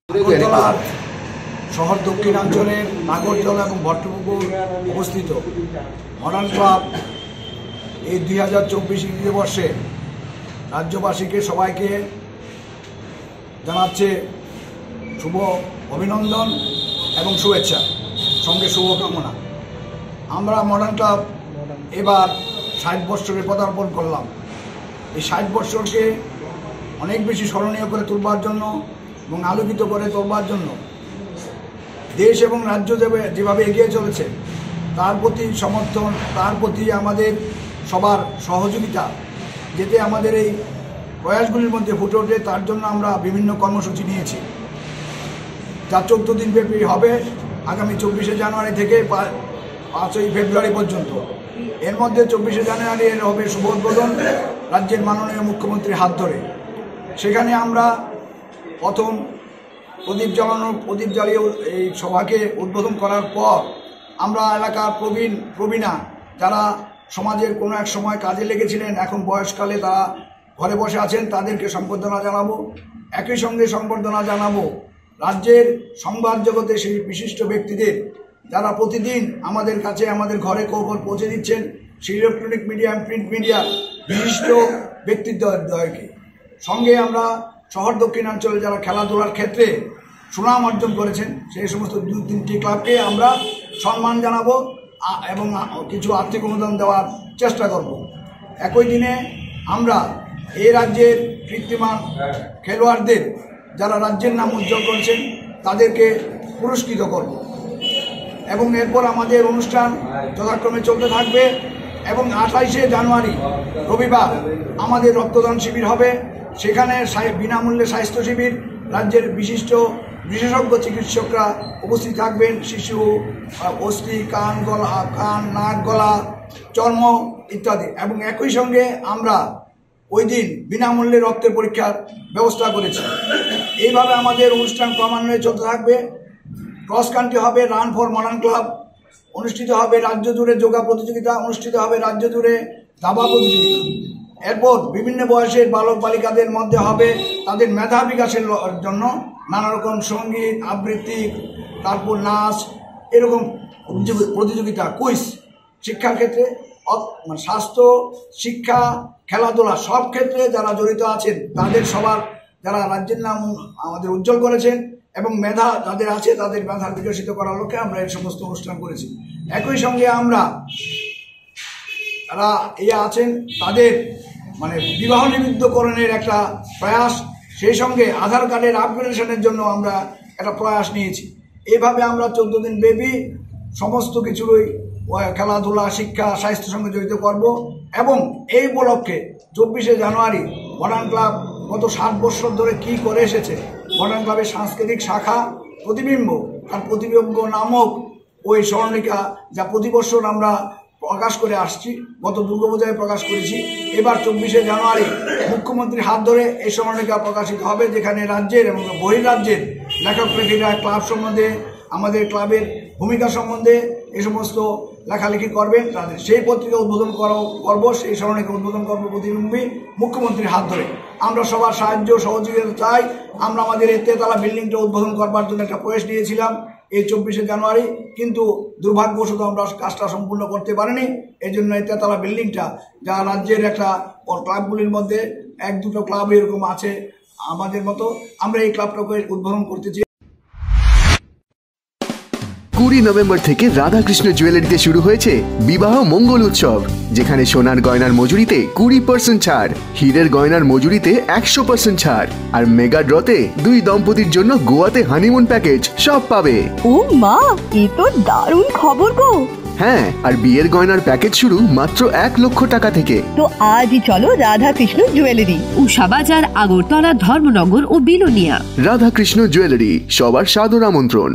আগরতলার শহর দক্ষিণাঞ্চলের নাগরজলা এবং ভট্টপুকুর অবস্থিত মডার্ন ক্লাব এই 2024 ইংরেজি বর্ষে রাজ্যবাসীকে সবাইকে জানাচ্ছে শুভ অভিনন্দন এবং শুভেচ্ছা, সঙ্গে শুভকামনা। আমরা মডার্ন ক্লাব এবার 60 বছরে পদার্পণ করলাম। এই 60 বছরকে অনেক বেশি স্মরণীয় করে তুলবার জন্য এবং আলোকিত করে তোলবার জন্য দেশ এবং রাজ্য যেভাবে এগিয়ে চলেছে তার প্রতি সমর্থন, তার প্রতি আমাদের সবার সহযোগিতা যেতে আমাদের এই প্রয়াসগুলির মধ্যে ফুটে ওঠে, তার জন্য আমরা বিভিন্ন কর্মসূচি নিয়েছি, যা 14 দিন ব্যাপী হবে, আগামী 24শে জানুয়ারি থেকে 5ই ফেব্রুয়ারি পর্যন্ত। এর মধ্যে 24শে জানুয়ারি এর হবে শুভ উদ্বোধন রাজ্যের মাননীয় মুখ্যমন্ত্রীর হাত ধরে। সেখানে আমরা প্রথম প্রদীপ জ্বালিয়ে এই সভাকে উদ্বোধন করার পর আমরা এলাকার প্রবীণা যারা সমাজের কোনো এক সময় কাজে লেগেছিলেন, এখন বয়সকালে তারা ঘরে বসে আছেন, তাদেরকে সম্বর্ধনা জানাবো। একই সঙ্গে সম্বর্ধনা জানাবো রাজ্যের সংবাদ জগতে সেই বিশিষ্ট ব্যক্তিদের যারা প্রতিদিন আমাদের কাছে আমাদের ঘরে খবর পৌঁছে দিচ্ছেন, সেই ইলেকট্রনিক মিডিয়া প্রিন্ট মিডিয়ার বিশিষ্ট ব্যক্তিদ্বয়কে। সঙ্গে আমরা শহর দক্ষিণাঞ্চলে যারা খেলাধুলার ক্ষেত্রে সুনাম অর্জন করেছেন সেই সমস্ত 2-3টি ক্লাবকে আমরা সম্মান জানাবো এবং কিছু আর্থিক অনুদান দেওয়ার চেষ্টা করব। একই দিনে আমরা এই রাজ্যের কীর্তিমান খেলোয়াড়দের যারা রাজ্যের নাম উজ্জ্বল করেছেন তাদেরকে পুরস্কৃত করব এবং এরপর আমাদের অনুষ্ঠান যথাক্রমে চলতে থাকবে এবং 28শে জানুয়ারি রবিবার আমাদের রক্তদান শিবির হবে। সেখানে বিনামূল্যে স্বাস্থ্য শিবির, রাজ্যের বিশেষজ্ঞ চিকিৎসকরা উপস্থিত থাকবেন, শিশু, অস্থি, কান, নাক, গলা, চর্ম ইত্যাদি। এবং একই সঙ্গে আমরা ওই দিন বিনামূল্যে রক্তের পরীক্ষার ব্যবস্থা করেছি। এইভাবে আমাদের অনুষ্ঠান ক্রমান্বয়ে চলতে থাকবে। ক্রস কান্ট্রি হবে, রান ফর মডার্ন ক্লাব অনুষ্ঠিত হবে, রাজ্য জুড়ে যোগা প্রতিযোগিতা অনুষ্ঠিত হবে, রাজ্য জুড়ে দাবা প্রতিযোগিতা। এরপর বিভিন্ন বয়সের বালক বালিকাদের মধ্যে হবে তাদের মেধা বিকাশের জন্য নানা রকম সঙ্গীত, আবৃত্তি, তারপর নাচ, এরকম প্রতিযোগিতা, কুইজ। শিক্ষার ক্ষেত্রে স্বাস্থ্য, শিক্ষা, খেলাধুলা সব ক্ষেত্রে যারা জড়িত আছেন তাদের সবার যারা রাজ্যের নাম আমাদের উজ্জ্বল করেছেন এবং মেধা যাদের আছে তাদের মেধা বিকশিত করার লক্ষ্যে আমরা এই সমস্ত অনুষ্ঠান করেছি। একই সঙ্গে আমরা যারা আছেন তাদের বিবাহ নিবন্ধকরণের একটা প্রয়াস, সেই সঙ্গে আধার কার্ডের আপগ্রেডেশনের জন্য আমরা একটা প্রয়াস নিয়েছি। এইভাবে আমরা 14 দিন ব্যাপী সমস্ত কিছুরই খেলাধুলা, শিক্ষা, স্বাস্থ্যের সঙ্গে জড়িত করব এবং এই উপলক্ষে 24শে জানুয়ারি মডার্ন ক্লাব গত 60 বছর ধরে কী করে এসেছে, মডার্ন ক্লাবের সাংস্কৃতিক শাখা প্রতিবিম্ব, তার প্রতিবিম্ব নামক ওই স্মরণিকা যা প্রতি বছর আমরা প্রকাশ করে আসছি, গত দুর্গাপূজায় প্রকাশ করেছি। এবার 24শে জানুয়ারি মুখ্যমন্ত্রীর হাত ধরে এই স্মরণিকা প্রকাশিত হবে, যেখানে রাজ্যের এবং বহির্রাজ্যের লেখক লেখিকা ক্লাব সম্বন্ধে, আমাদের ক্লাবের ভূমিকা সম্বন্ধে এই সমস্ত লেখালেখি করবেন। তাদের সেই পত্রিকা উদ্বোধন করব, সেই স্মরণিকা উদ্বোধন করব প্রতিবিম্বী মুখ্যমন্ত্রীর হাত ধরে। আমরা সবার সাহায্য সহযোগিতা চাই। আমরা আমাদের এই তেতলা বিল্ডিংটা উদ্বোধন করবার জন্য একটা প্রয়াস নিয়েছিলাম এই 24শে জানুয়ারি, কিন্তু দুর্ভাগ্যবশত আমরা কাজটা সম্পূর্ণ করতে পারিনি। এই জন্য এই তেতলা বিল্ডিংটা, যা রাজ্যের একটা ক্লাবগুলির মধ্যে 1-2টো ক্লাব এরকম আছে আমাদের মতো, আমরা এই ক্লাবটাকে উদ্বোধন করতে চাই। 20 নভেম্বর থেকে রাধাকৃষ্ণ জুয়েলারিতে শুরু হয়েছে বিবাহ মঙ্গল উৎসব, যেখানে সোনার গয়নার মজুরিতে 20% ছাড়, হীরের গয়নার মজুরিতে 100% ছাড়, আর মেগা ড্রতে 2 দম্পতির জন্য গোয়াতে হানিমুন প্যাকেজ সব পাবে। ও মা, এ তো দারুণ খবর গো। হ্যাঁ, আর বিয়ের গয়নার প্যাকেজ শুরু মাত্র 1 লক্ষ টাকা থেকে। তো আজই চলো রাধাকৃষ্ণ জুয়েলারি, উষা বাজার, আগরতলা, ধর্মনগর ও বিলোনিয়া। রাধাকৃষ্ণ জুয়েলারি, সবার সাদর আমন্ত্রণ।